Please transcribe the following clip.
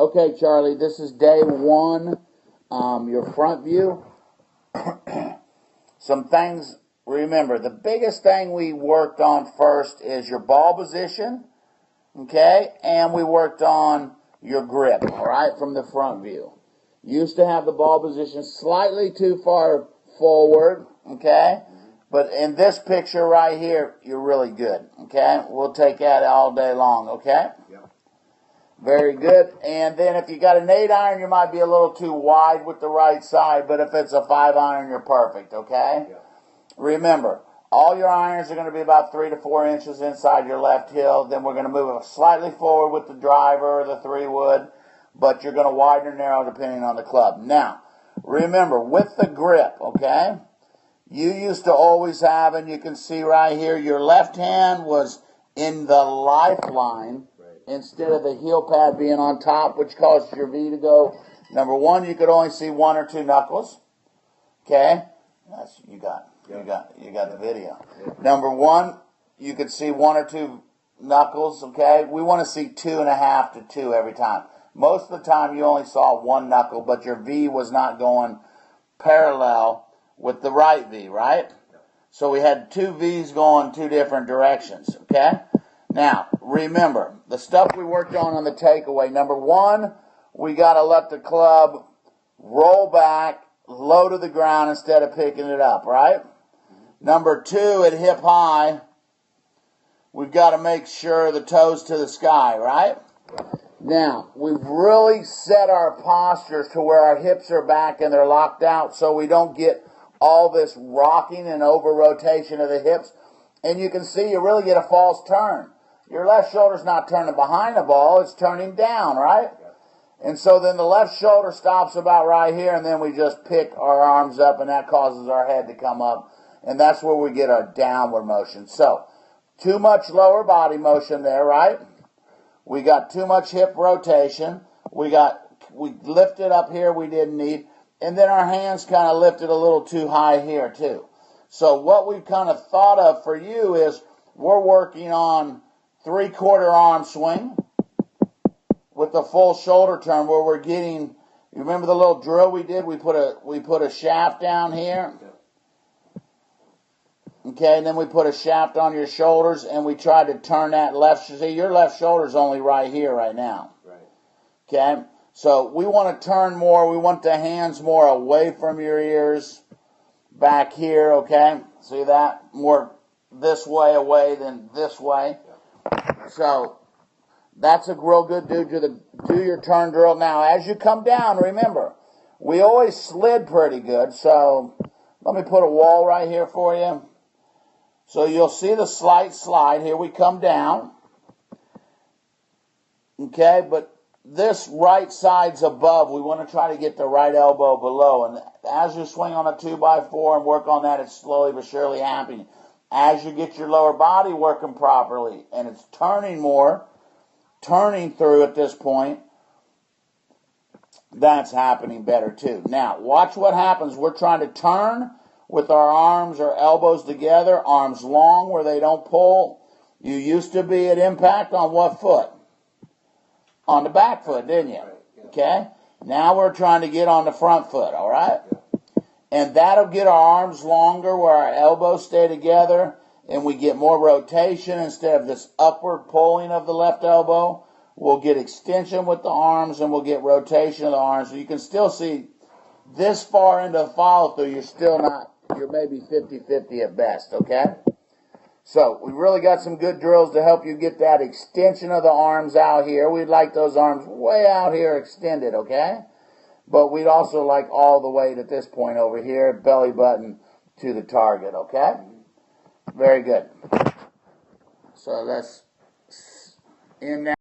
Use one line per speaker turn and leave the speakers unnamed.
Okay, Charlie, this is day one, your front view. Some things, remember, the biggest thing we worked on first is your ball position, okay, and we worked on your grip, all right, from the front view. Used to have the ball position slightly too far forward, okay, but in this picture right here, you're really good, okay? We'll take that all day long, okay?
Yep.
Very good. And then if you got an 8-iron, you might be a little too wide with the right side, but if it's a 5-iron, you're perfect, okay?
Yep.
Remember, all your irons are going to be about 3 to 4 inches inside your left heel. Then we're going to move it slightly forward with the driver or the 3-wood, but you're going to widen or narrow depending on the club. Now, remember, with the grip, okay, you used to always have, and you can see right here, your left hand was in the lifeline instead of the heel pad being on top, which causes your V to go. Number one, you could only see 1 or 2 knuckles. Okay? That's, you got the video. Number one, you could see 1 or 2 knuckles, okay? We want to see 2.5 to 2 every time. Most of the time you only saw 1 knuckle, but your V was not going parallel with the right V, right? So we had 2 V's going 2 different directions, okay? Now, remember, the stuff we worked on the takeaway. Number one, we got to let the club roll back, low to the ground instead of picking it up, right? Number two, at hip high, we've got to make sure the toes to the sky, right? Now, we've really set our postures to where our hips are back and they're locked out so we don't get all this rocking and over-rotation of the hips. And you can see you really get a false turn. Your left shoulder's not turning behind the ball, it's turning down, right? And so then the left shoulder stops about right here, and then we just pick our arms up, and that causes our head to come up. And that's where we get our downward motion. So, too much lower body motion there, right? We got too much hip rotation. We lifted up here we didn't need. And then our hands kind of lifted a little too high here, too. So what we've kind of thought of for you is we're working on 3/4 arm swing with the full shoulder turn where we're getting, you remember the little drill we did? We put a shaft down here. Okay, and then we put a shaft on your shoulders and we tried to turn that left. See, your left shoulder's only right here right now.
Right.
Okay, so we want to turn more. We want the hands more away from your ears. Back here, okay? See that? More this way away than this way. So that's a real good do your turn drill. Now, as you come down, remember, we always slid pretty good. So let me put a wall right here for you. So you'll see the slight slide. Here we come down. Okay, but this right side's above. We want to try to get the right elbow below. And as you swing on a 2x4 and work on that, it's slowly but surely happening. As you get your lower body working properly, and it's turning through at this point, that's happening better too. Now, watch what happens. We're trying to turn with our arms or elbows together, arms long where they don't pull. You used to be at impact on what foot? On the back foot, didn't you? Okay? Now we're trying to get on the front foot, all right? And that'll get our arms longer where our elbows stay together and we get more rotation instead of this upward pulling of the left elbow. We'll get extension with the arms and we'll get rotation of the arms. So you can still see this far into the follow-through, you're maybe 50-50 at best, okay? So we really got some good drills to help you get that extension of the arms out here. We'd like those arms way out here extended, okay? But we'd also like all the weight at this point over here, belly button to the target, okay? Very good. So let's end that.